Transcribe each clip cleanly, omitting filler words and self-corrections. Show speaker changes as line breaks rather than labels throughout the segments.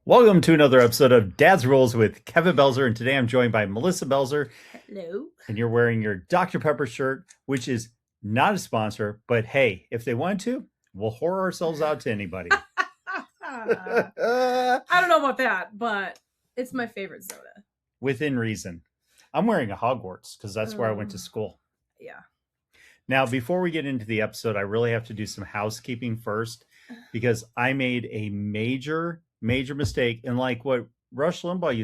Welcome to another episode of Dad's Rules with Kevin Belzer, and today I'm joined by Melissa Belzer,
Hello.
and you're wearing your Dr. Pepper shirt, which is not a sponsor, but hey, if they want to, we'll whore ourselves out to anybody.
I don't know about that, but it's my favorite soda.
Within reason. I'm wearing a Hogwarts because that's where I went to school.
Yeah.
Now, before we get into the episode, I really have to do some housekeeping first because I made a major mistake. And like what Rush Limbaugh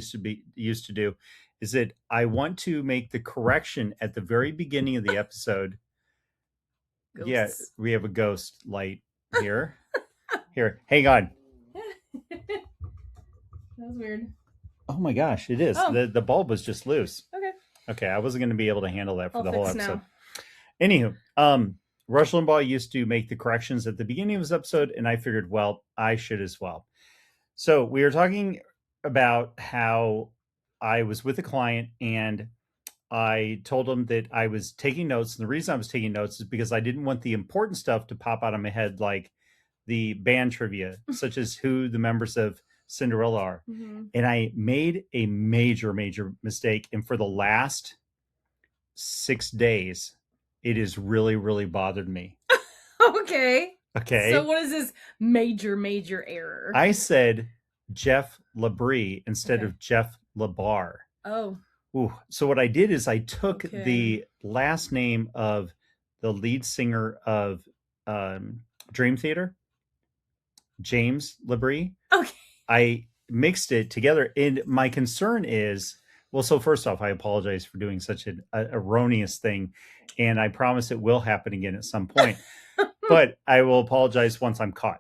used to do is that I want to make the correction at the very beginning of the episode.
Ghosts.
Yeah, we have a ghost light here. Here, hang on.
That was weird.
Oh my gosh, it is.
Oh.
The bulb was just loose.
Okay,
I wasn't going to be able to handle that for the whole episode.
Now.
Anywho, Rush Limbaugh used to make the corrections at the beginning of his episode, and I figured, well, I should as well. So we were talking about how I was with a client and I told him that I was taking notes. And the reason I was taking notes is because I didn't want the important stuff to pop out of my head, like the band trivia, such as who the members of Cinderella are.
Mm-hmm.
And I made a major mistake. And for the last 6 days, it has really bothered me.
Okay.
Okay.
So what is this major error?
I said Jeff Labrie instead of Jeff Labar.
Oh.
Ooh. So what I did is I took the last name of the lead singer of Dream Theater, James Labrie.
Okay.
I mixed it together. And my concern is, well, so first off, I apologize for doing such an erroneous thing. And I promise it will happen again at some point. But I will apologize once I'm caught.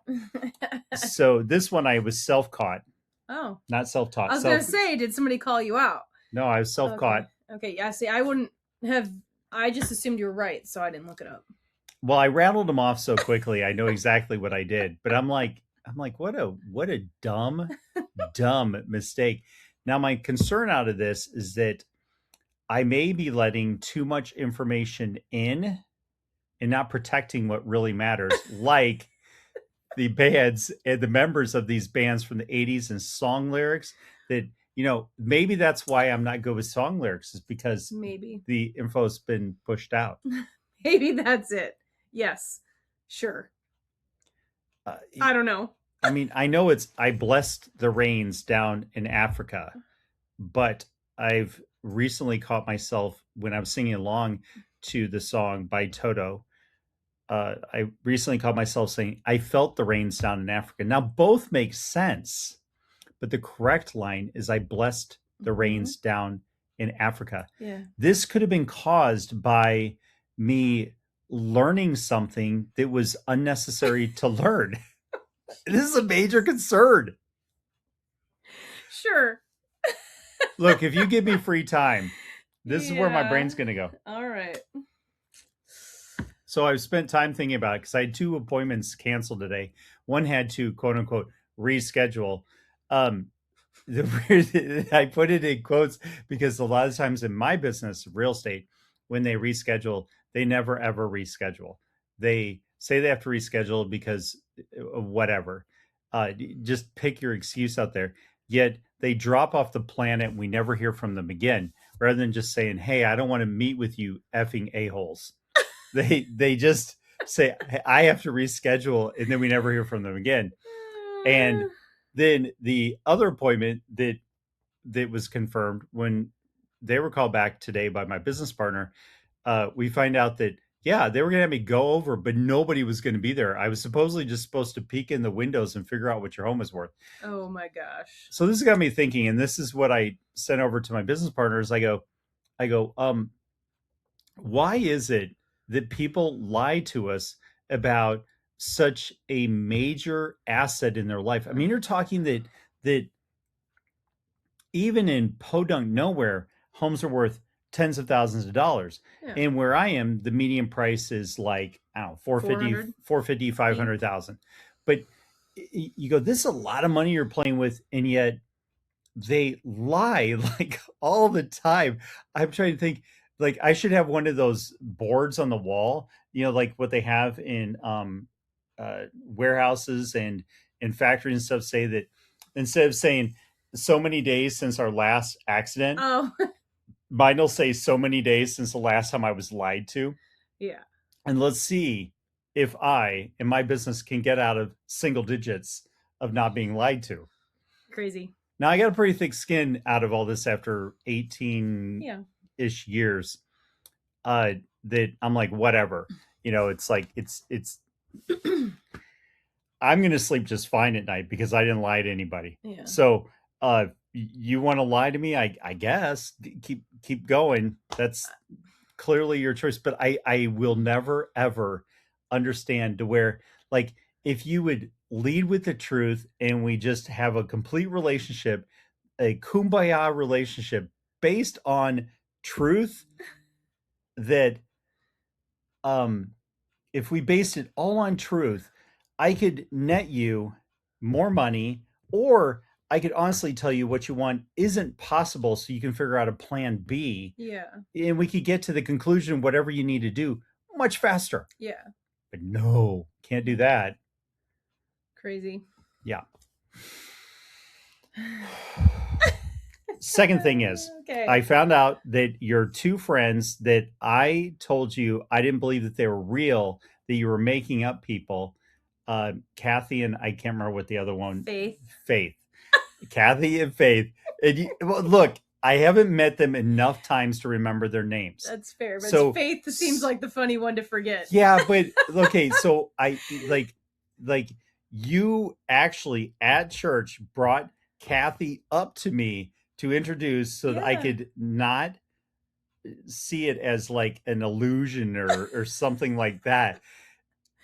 So this one I was self-caught.
Oh.
Not self-taught.
I was going to say, did somebody call you out?
No, I was self-caught.
Okay, yeah, see, I wouldn't have, I just assumed you were right, so I didn't look it up.
Well, I rattled them off so quickly, I know exactly what I did. But I'm like, what a dumb mistake. Now, my concern out of this is that I may be letting too much information in and not protecting what really matters, like the bands and the members of these bands from the 80s and song lyrics that, maybe that's why I'm not good with song lyrics, is because
maybe
the info's been pushed out.
Maybe that's it. Yes, sure. I don't know.
I mean, I know I blessed the rains down in Africa, but I've recently caught myself when I was singing along to the song by Toto. I recently caught myself saying, I felt the rains down in Africa. Now, both make sense, but the correct line is, I blessed the rains down in Africa.
Yeah.
This could have been caused by me learning something that was unnecessary to learn. This is a major concern.
Sure.
Look, if you give me free time, this is where my brain's going to go.
All right.
So I've spent time thinking about it because I had 2 appointments canceled today. One had to, quote unquote, reschedule. I put it in quotes because a lot of times in my business, real estate, when they reschedule, they never ever reschedule. They say they have to reschedule because of whatever. Just pick your excuse out there. Yet they drop off the planet and we never hear from them again, rather than just saying, hey, I don't want to meet with you effing a-holes. They just say, I have to reschedule, and then we never hear from them again. And then the other appointment that was confirmed, when they were called back today by my business partner, we find out that, yeah, they were going to have me go over, but nobody was going to be there. I was supposedly just supposed to peek in the windows and figure out what your home is worth.
Oh my gosh.
So this got me thinking, and this is what I sent over to my business partners. I go, why is it that people lie to us about such a major asset in their life? I mean, you're talking that even in podunk nowhere, homes are worth tens of thousands of dollars. Yeah. And where I am, the median price is like, I don't know, 450, 500,000. But you go, this is a lot of money you're playing with, and yet they lie like all the time. I'm trying to think, like, I should have one of those boards on the wall, like what they have in warehouses and factories and stuff, say that instead of saying so many days since our last accident,
Oh,
mine will say so many days since the last time I was lied to.
yeah.
And let's see if I in my business can get out of single digits of not being lied to.
Crazy.
Now I got a pretty thick skin out of all this after 18
Yeah.
ish years. That I'm like, whatever. It's like it's I'm gonna sleep just fine at night because I didn't lie to anybody.
Yeah.
So you want to lie to me? I guess keep going. That's clearly your choice, but I will never ever understand to where, like, if you would lead with the truth and we just have a complete relationship, a kumbaya relationship based on truth, that um if we based it all on truth, I could net you more money, or I could honestly tell you what you want isn't possible so you can figure out a plan B,
Yeah.
and we could get to the conclusion whatever you need to do much faster.
Yeah.
But no, can't do that.
Crazy.
Yeah. Second thing is,
Okay.
I found out that your two friends that I told you I didn't believe that they were real, that you were making up people, Kathy and I can't remember what the other one,
Faith.
Faith. Kathy and Faith. Well, look, I haven't met them enough times to remember their names.
That's fair. But
So
Faith seems like the funny one to forget.
yeah, but okay, so I like you actually at church brought Kathy up to me to introduce so that I
Yeah.
could not see it as like an illusion or something like that.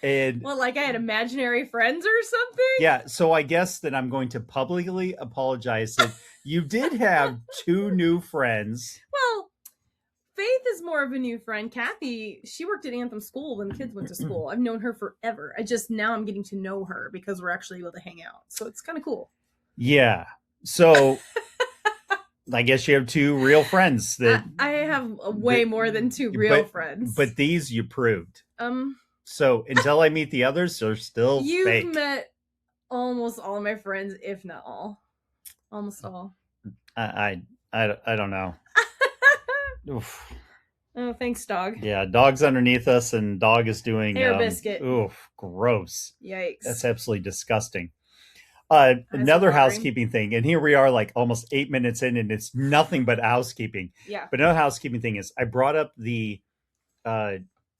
And
Well, like I had imaginary friends or something?
yeah, so I guess that I'm going to publicly apologize that you did have two new friends.
Well, Faith is more of a new friend. Kathy, she worked at Anthem School when kids went to school. I've known her forever. Now I'm getting to know her because we're actually able to hang out. So it's kind of cool.
Yeah. So I guess you have two real friends that
I have way more than two real friends.
But these you proved. So until I meet the others, they're still
you've
fake.
met almost all of my friends, if not all. Almost all.
I don't know. Oof.
Oh, thanks, dog.
Yeah, dog's underneath us, and dog is doing
hair biscuit.
Oof, gross.
Yikes.
That's absolutely disgusting. Another housekeeping thing, and here we are like almost 8 minutes in, and it's nothing but housekeeping.
Yeah.
But another housekeeping thing is I brought up the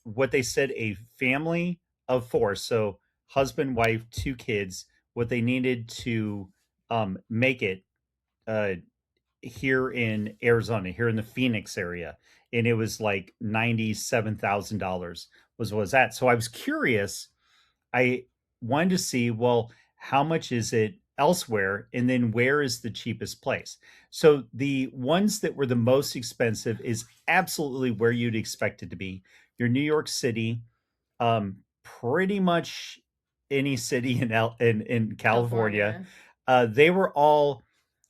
what they said, a family of four, so husband, wife, two kids, what they needed to make it here in Arizona, here in the Phoenix area, and it was like $97,000 was that. So I was curious. I wanted to see, well, how much is it elsewhere, and then where is the cheapest place? So the ones that were the most expensive is absolutely where you'd expect it to be. Your New York City, pretty much any city in California. They were all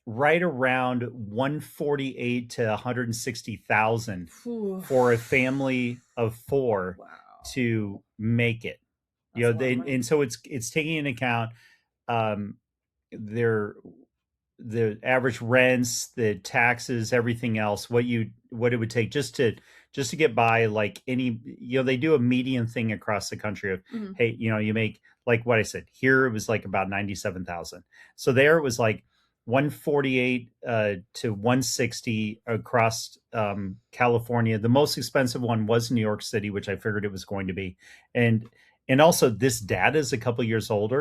right around 148 to 160,000 for a family of four.
Wow.
To make it. And so it's taking into account their the average rents, the taxes, everything else, what it would take just to get by, like any, they do a median thing across the country of, hey, you make, like what I said, here it was like about 97,000. So there it was like 148 to 160 across California. The most expensive one was New York City, which I figured it was going to be. And also this data is a couple years old,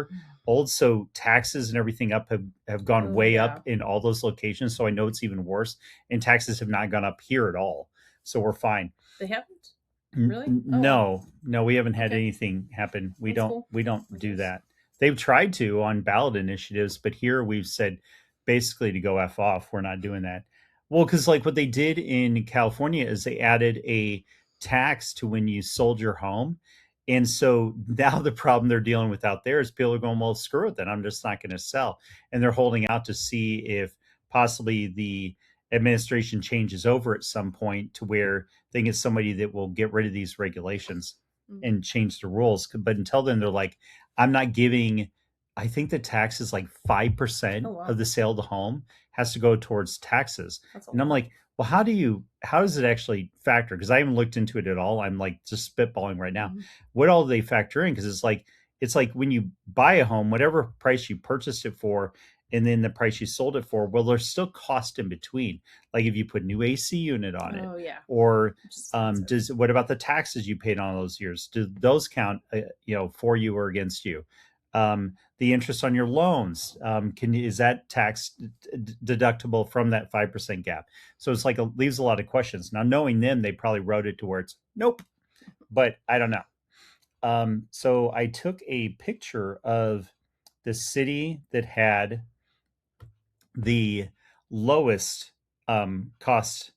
so taxes and everything up have gone way up in all those locations. So I know it's even worse, and taxes have not gone up here at all. So we're fine.
They haven't? Really?
No, we haven't had anything happen. We don't do that. They've tried to on ballot initiatives, but here we've said basically to go F off. We're not doing that. Well, because like what they did in California is they added a tax to when you sold your home. And so now the problem they're dealing with out there is people are going, well, screw it, then I'm just not going to sell. And they're holding out to see if possibly the administration changes over at some point to where they get somebody that will get rid of these regulations and change the rules. But until then, they're like, I'm not giving I think the tax is like 5%
Oh wow,
of the sale of the home has to go towards taxes.
that's a
And I'm
lot.
like, well, how does it actually factor? Because I haven't looked into it at all. I'm like just spitballing right now.
Mm-hmm.
What all do they factor in? Because it's like when you buy a home, whatever price you purchased it for, and then the price you sold it for, well, there's still cost in between. Like if you put new AC unit on it,
Oh yeah,
or
which is expensive.
does what about the taxes you paid on those years? Do those count, for you or against you? The interest on your loans, is that tax deductible from that 5% gap? So it's like leaves a lot of questions. Now, knowing them, they probably wrote it to where it's nope, but I don't know. So I took a picture of the city that had the lowest cost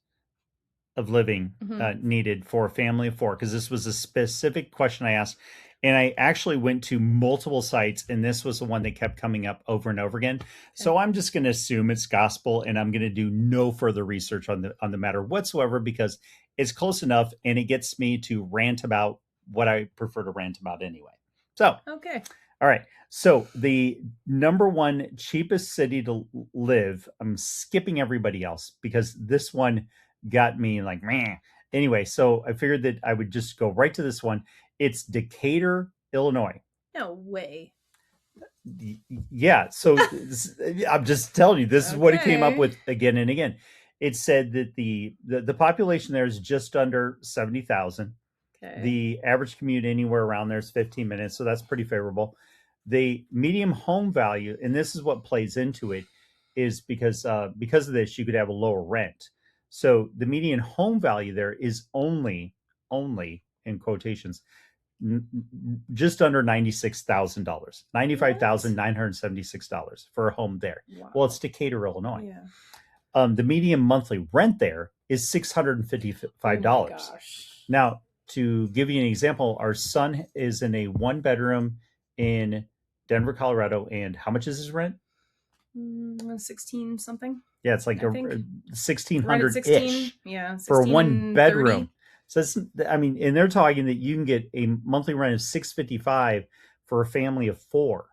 of living
Mm-hmm.
needed for a family of four, because this was a specific question I asked. And I actually went to multiple sites, and this was the one that kept coming up over and over again.
Okay.
So I'm just going to assume it's gospel, and I'm going to do no further research on the matter whatsoever, because it's close enough, and it gets me to rant about what I prefer to rant about anyway. So,
Okay.
all right. So the number one cheapest city to live, I'm skipping everybody else because this one got me like, meh. Anyway, so I figured that I would just go right to this one. It's Decatur, Illinois.
No way.
Yeah. So I'm just telling you, this is what it came up
Okay.
with again and again. It said that the population there is just under 70,000.
Okay.
The average commute anywhere around there is 15 minutes, so that's pretty favorable. The medium home value, and this is what plays into it, is because of this, you could have a lower rent. So the median home value there is only in quotations just under $96,000,
What?
$95,976 for a home there. Well, it's
Wow.
Decatur, Illinois.
Yeah.
The median monthly rent there is $655.
Oh my gosh.
Now, to give you an example, our son is in a one bedroom in Denver, Colorado, and how much is his rent?
16 something,
Yeah, it's like
I
a
think.
sixteen
Right at
hundred
16.
ish
Yeah,
for a one
1630.
bedroom. So it's, I mean, and they're talking that you can get a monthly rent of $655 for a family of four,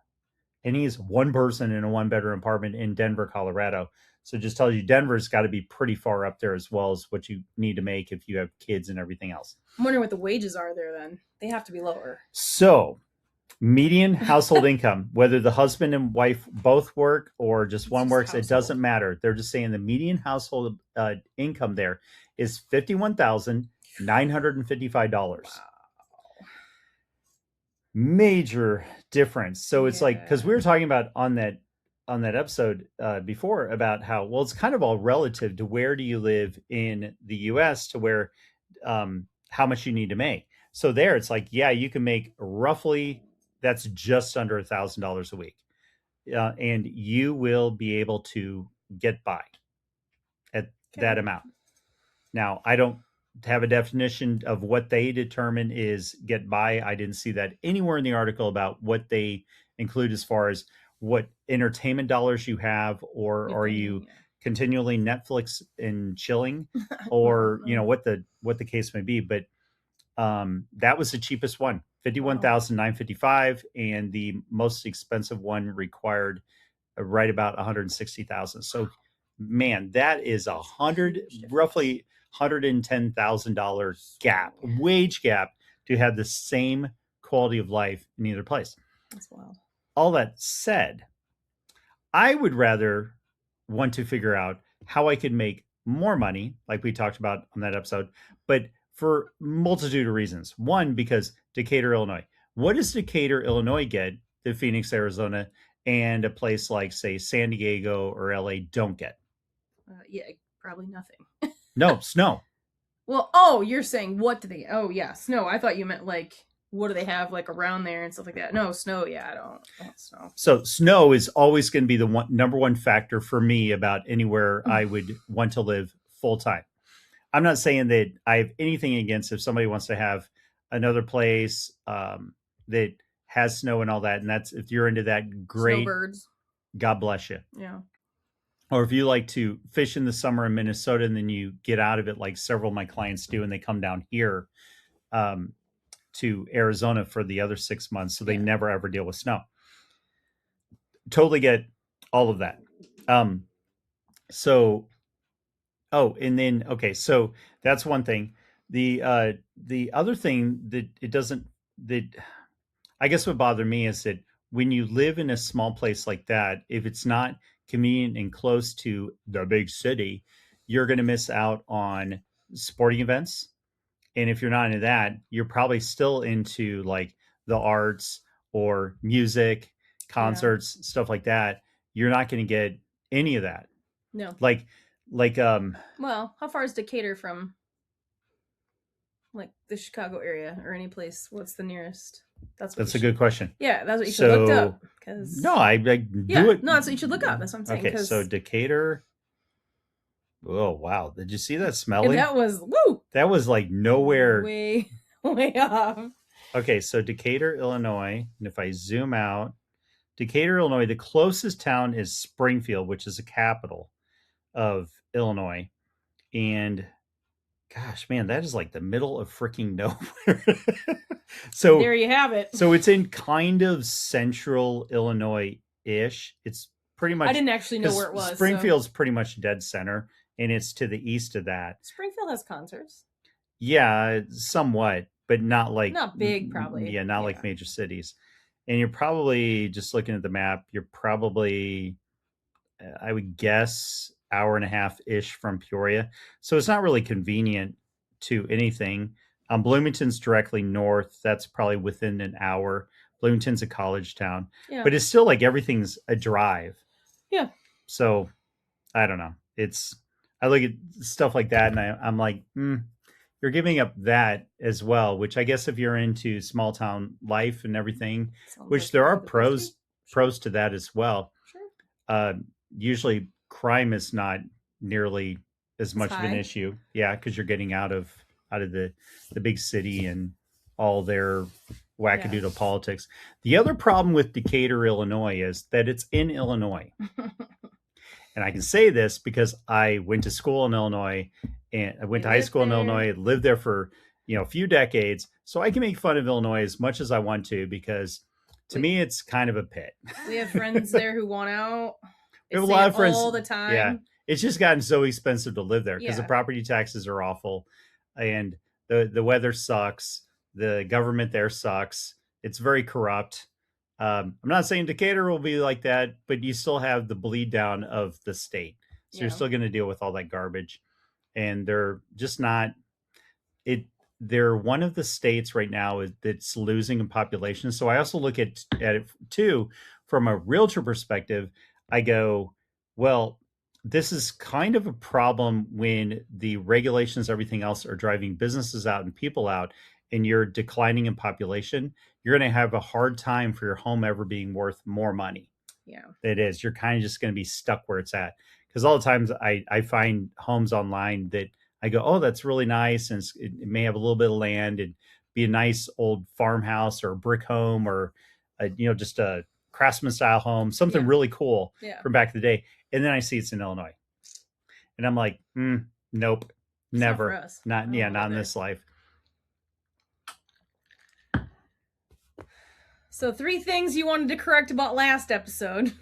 and he's one person in a one bedroom apartment in Denver, Colorado. So it just tells you Denver's got to be pretty far up there as well as what you need to make if you have kids and everything else.
I'm wondering what the wages are there then. They have to be lower.
So median household income, whether the husband and wife both work or just
It's
one
just
works, it
household.
doesn't matter. They're just saying the median household income there is $51,955.
Wow.
Major difference. So it's like, because we
Yeah.
were talking about on that episode before about how, well, it's kind of all relative to where do you live in the US to where how much you need to make. So there it's like, yeah, you can make roughly, that's just under $1,000 a week, and you will be able to get by at that
Okay.
amount. Now, I don't have a definition of what they determine is get by. I didn't see that anywhere in the article about what they include as far as what entertainment dollars you have, or are you
Yeah.
continually Netflix and chilling,
Well,
or
no.
what the case may be. But that was the cheapest one,
Wow.
51,955, and the most expensive one required right about 160,000. So, man, that is a hundred,
Huge difference.
roughly $110,000 gap,
Sweet.
wage gap, to have the same quality of life in either place.
That's wild.
All that said, I would rather want to figure out how I could make more money, like we talked about on that episode, but for multitude of reasons. One, because Decatur, Illinois. What does Decatur, Illinois get that Phoenix, Arizona, and a place like, say, San Diego or LA don't get?
Yeah, probably nothing.
No, snow.
Well, oh, you're saying what do they? Oh, yeah, snow. I thought you meant like what do they have like around there and stuff like that. No, snow. Yeah, I don't snow.
So snow is always going to be the number one factor for me about anywhere I would want to live full time. I'm not saying that I have anything against if somebody wants to have another place that has snow and all that, and that's if you're into that, great.
Snowbirds.
God bless you.
Yeah.
Or if you like to fish in the summer in Minnesota and then you get out of it, like several of my clients do, and they come down here um, to Arizona for the other 6 months, so they
Yeah.
never ever deal with snow. totally get all of that. So and then okay, so that's one thing. The other thing that it doesn't that I guess what bothered me is that when you live in a small place like that, if it's not convenient and close to the big city, you're going to miss out on sporting events. And if you're not into that, you're probably still into like the arts or music,
Yeah.
concerts, stuff like that. You're not going to get any of that.
No.
Like, like,
Well, how far is Decatur from like the Chicago area or any place? What's the nearest?
that's a good question.
Yeah, that's what you should look
So,
up. Because
no, I do
yeah,
it.
no, that's what you should look up. That's what I'm saying.
Okay, so Decatur. Oh wow! Did you see that
and
smelling?
that was woo
That was like nowhere.
way way off.
Okay, so Decatur, Illinois, and if I zoom out, Decatur, Illinois, the closest town is Springfield, which is the capital of Illinois. And gosh, man, that is like the middle of freaking nowhere. So
There you have it.
so it's in kind of central Illinois-ish. It's pretty much
I didn't actually know where it was.
Springfield's pretty much dead center, and it's to the east of that.
Springfield has concerts.
Yeah, somewhat, but not like
Not big, probably.
Yeah, not like major cities. And you're probably just looking at the map. You're probably, I would guess, hour and a half ish from Peoria. So it's not really convenient to anything. Bloomington's directly north. That's probably within an hour. Bloomington's a college town,
Yeah.
but it's still like everything's a drive.
Yeah.
So I don't know. I look at stuff like that and I'm like, you're giving up that as well, which I guess if you're into small town life and everything, which
like
there are pros to that as well.
Sure.
Usually crime is not nearly as much of an
high.
issue. Yeah, because you're getting out of the big city and all their wackadoodle politics. The other problem with Decatur, Illinois is that it's in Illinois. And I can say this because I went to school in Illinois and I went to high school in Illinois, lived there for, a few decades. So I can make fun of Illinois as much as I want to, because to me, it's kind of a pit.
We have friends there who want out.
We have a lot of friends
all the time.
Yeah. It's just gotten so expensive to live there because the
Yeah.
property taxes are awful and the weather sucks. The government there sucks. It's very corrupt. I'm not saying Decatur will be like that, but you still have the bleed down of the state. So you're still going to deal with all that garbage. And they're just not they're one of the states right now that's losing in population. So I also look at it too from a realtor perspective. I go, well, this is kind of a problem when the regulations, everything else are driving businesses out and people out, and you're declining in population. You're going to have a hard time for your home ever being worth more money.
Yeah,
it is. You're kind of just going to be stuck where it's at. Because all the times I find homes online that I go, oh, that's really nice. And it may have a little bit of land and be a nice old farmhouse or a brick home or, just a craftsman style home, something really cool from back in the day. And then I see it's in Illinois. And I'm like, nope, never. Not in this life.
So 3 things you wanted to correct about last episode.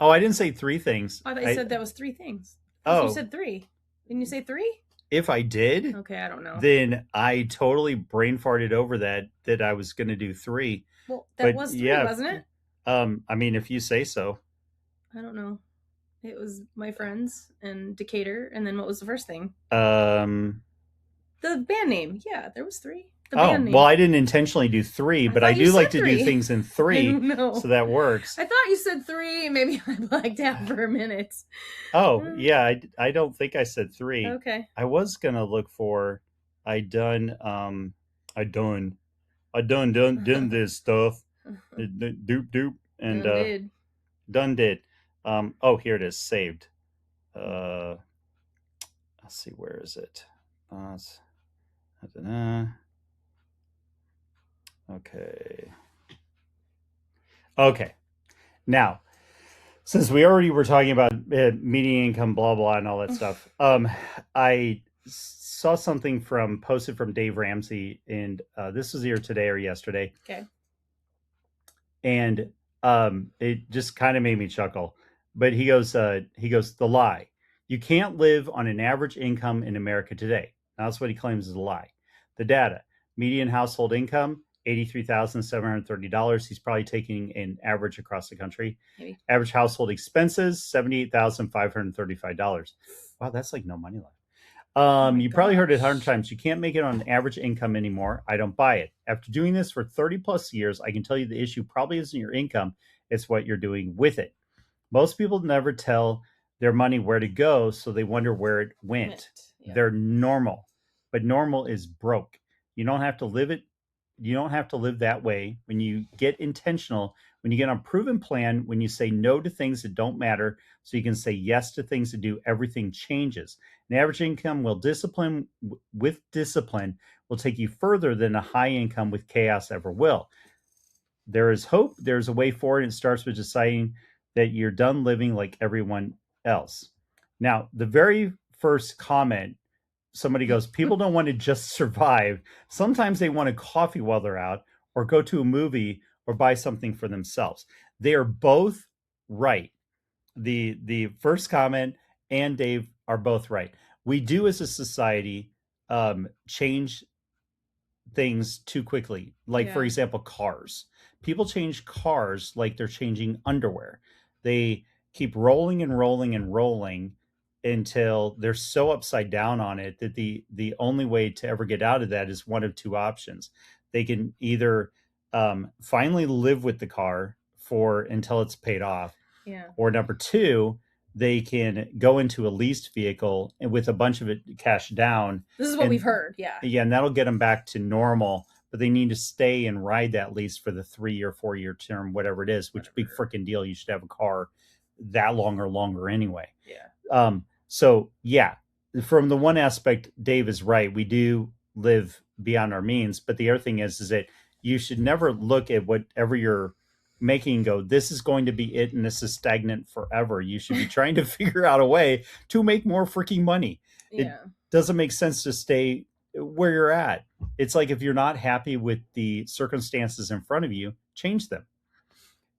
Oh, I didn't say 3 things.
I thought you said that was 3 things.
Oh.
You said 3. Didn't you say 3?
If I did,
okay, I don't know.
Then I totally brain farted over that I was going to do 3.
Well, that was 3, wasn't it?
I mean, if you say so.
I don't know. It was my friends and Decatur, and then what was the first thing?
The
band name. Yeah, there was 3.
Well, I didn't intentionally do 3, but I do like to do things in 3, so that works.
I thought you said 3, and maybe I blacked out for a minute.
Oh, yeah, I don't think I said 3.
Okay.
I was gonna look for. I done this stuff. Doop and done did. Oh, here it is, saved. Let's see, where is it? Okay. Now, since we already were talking about median income, blah, blah, and all that stuff, I saw something posted from Dave Ramsey, and this was either today or yesterday.
Okay.
And It just kind of made me chuckle. But he goes, the lie. You can't live on an average income in America today. Now, that's what he claims is a lie. The data, median household income, $83,730. He's probably taking an average across the country.
Maybe.
Average household expenses, $78,535. Wow, that's like no money left. You probably heard it 100 times. You can't make it on an average income anymore. I don't buy it. After doing this for 30 plus years, I can tell you the issue probably isn't your income, it's what you're doing with it. Most people never tell their money where to go, so they wonder where it went.
Yeah.
They're normal, but normal is broke. You don't have to live it. You don't have to live that way. When you get intentional, when you get on a proven plan, when you say no to things that don't matter, so you can say yes to things that do, everything changes. An average income with discipline will take you further than a high income with chaos ever will. There is hope. There's a way forward. It starts with deciding that you're done living like everyone else. Now, the very first comment, somebody goes, people don't want to just survive. Sometimes they want a coffee while they're out, or go to a movie, or buy something for themselves. They are both right. The first comment and Dave are both right. We do as a society change things too quickly. Like, for example, cars. People change cars like they're changing underwear. They keep rolling and rolling and rolling until they're so upside down on it that the only way to ever get out of that is one of two options. They can either finally live with the car for until it's paid off, or number two, they can go into a leased vehicle and with a bunch of it cash down.
This is what we've heard. Yeah,
and that'll get them back to normal. But they need to stay and ride that lease for the 3 or 4 year term, whatever it is. Which big freaking deal! You should have a car that long or longer anyway. So yeah, from the one aspect, Dave is right. We do live beyond our means, but the other thing is that you should never look at whatever you're making and go, this is going to be it and this is stagnant forever. You should be trying to figure out a way to make more freaking money. It doesn't make sense to stay where you're at. It's like, if you're not happy with the circumstances in front of you, change them.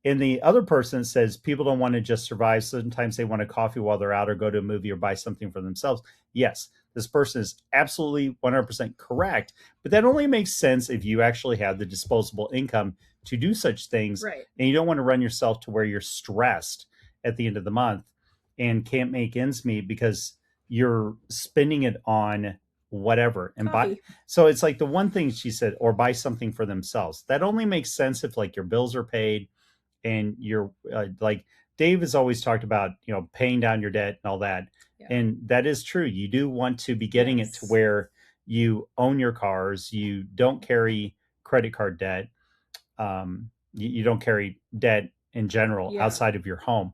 And the other person says people don't want to just survive. Sometimes they want a coffee while they're out, or go to a movie, or buy something for themselves. Yes, this person is absolutely 100% correct. But that only makes sense if you actually have the disposable income to do such things.
Right.
And you don't want to run yourself to where you're stressed at the end of the month and can't make ends meet because you're spending it on whatever. And so it's like the one thing she said, or buy something for themselves. That only makes sense if like your bills are paid and you're like Dave has always talked about, paying down your debt and all that. And that is true. You do want to be getting it to where you own your cars. You don't carry credit card debt. You don't carry debt in general outside of your home.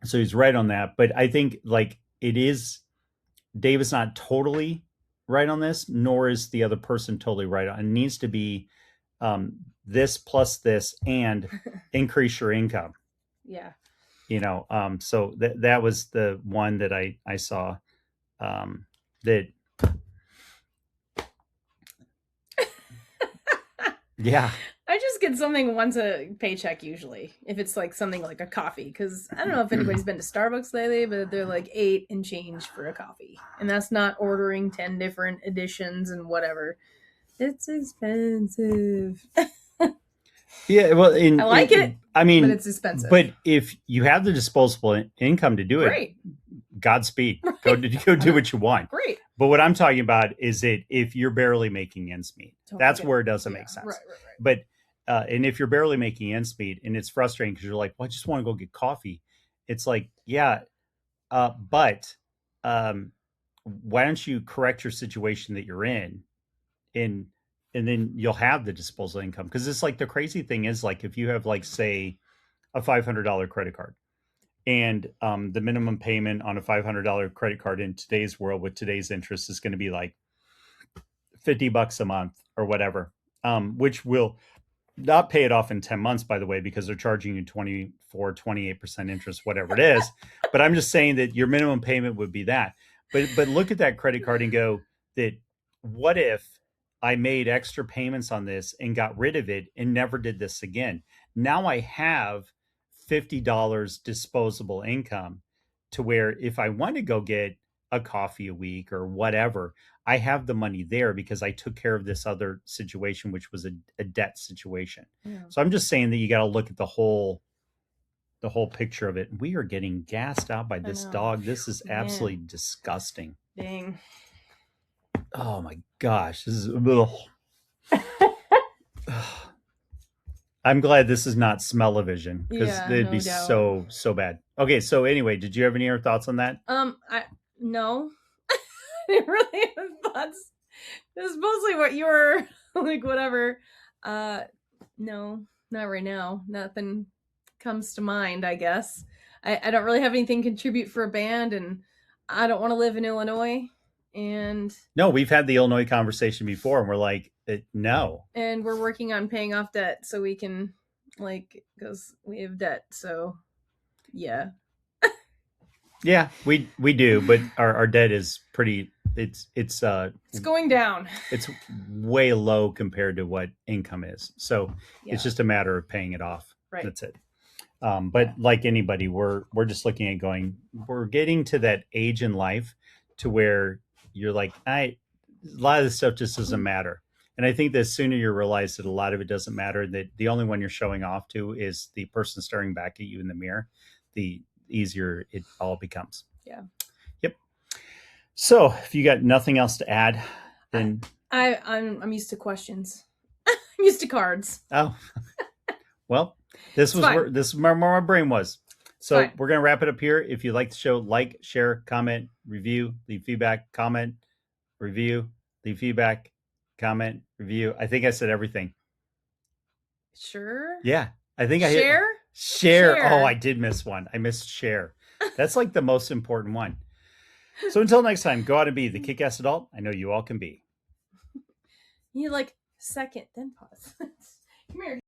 So he's right on that. But I think like Dave is not totally right on this, nor is the other person totally right on. It needs to be this plus this and increase your income. So that was the one that I saw that.
I just get something once a paycheck usually, if it's like something like a coffee, because I don't know if anybody's been to Starbucks lately, but they're like $8 and change for a coffee, and that's not ordering 10 different editions and whatever. It's expensive.
Well,
I like it.
I mean,
but it's expensive.
But if you have the disposable income to do it,
great.
Godspeed. Go do what you want.
Great.
But what I'm talking about is that if you're barely making ends meet, that's where it doesn't make sense.
Right.
But and if you're barely making ends meet, and it's frustrating because you're like, well, I just want to go get coffee. It's like, but why don't you correct your situation that you're in, and then you'll have the disposable income? Because it's like the crazy thing is, like, if you have, like, say, a $500 credit card, and the minimum payment on a $500 credit card in today's world with today's interest is going to be like $50 a month or whatever, which will not pay it off in 10 months, by the way, because they're charging you 28% interest, whatever it is. But I'm just saying that your minimum payment would be that. But look at that credit card and go, that what if I made extra payments on this and got rid of it and never did this again? Now I have $50 disposable income to where if I want to go get a coffee a week or whatever, I have the money there because I took care of this other situation, which was a debt situation.
Yeah.
So I'm just saying that you got to look at the whole picture of it. We are getting gassed out by this dog. This is absolutely disgusting.
Dang.
Oh my gosh. This is ugh. I'm glad this is not smell-o-vision because it'd be so bad. Okay, so anyway, did you have any other thoughts on that?
No. I didn't really have thoughts. It was mostly what you were like, whatever. No, not right now. Nothing comes to mind, I guess. I don't really have anything to contribute for a band, and I don't want to live in Illinois. And
no, we've had the Illinois conversation before, and we're like, no.
And we're working on paying off debt so we can, like, because we have debt. So, yeah.
Yeah, we do, but our debt is pretty. It's
going down.
It's way low compared to what income is. So it's just a matter of paying it off.
Right.
That's it. But like anybody, we're just looking at we're getting to that age in life to where you're like, a lot of this stuff just doesn't matter. And I think the sooner you realize that a lot of it doesn't matter, that the only one you're showing off to is the person staring back at you in the mirror, the easier it all becomes.
Yeah.
Yep. So if you got nothing else to add, then
I'm used to questions. I'm used to cards.
Oh, well, this was where my brain was. So we're going to wrap it up here. If you like the show, like, share, comment, review, leave feedback, comment, review, leave feedback, comment, review. I think I said everything.
Sure.
Yeah. I think I
hit
share. Oh, I did miss one. I missed share. That's like the most important one. So until next time, go out and be the kick-ass adult I know you all can be.
You like second, then pause. Come here.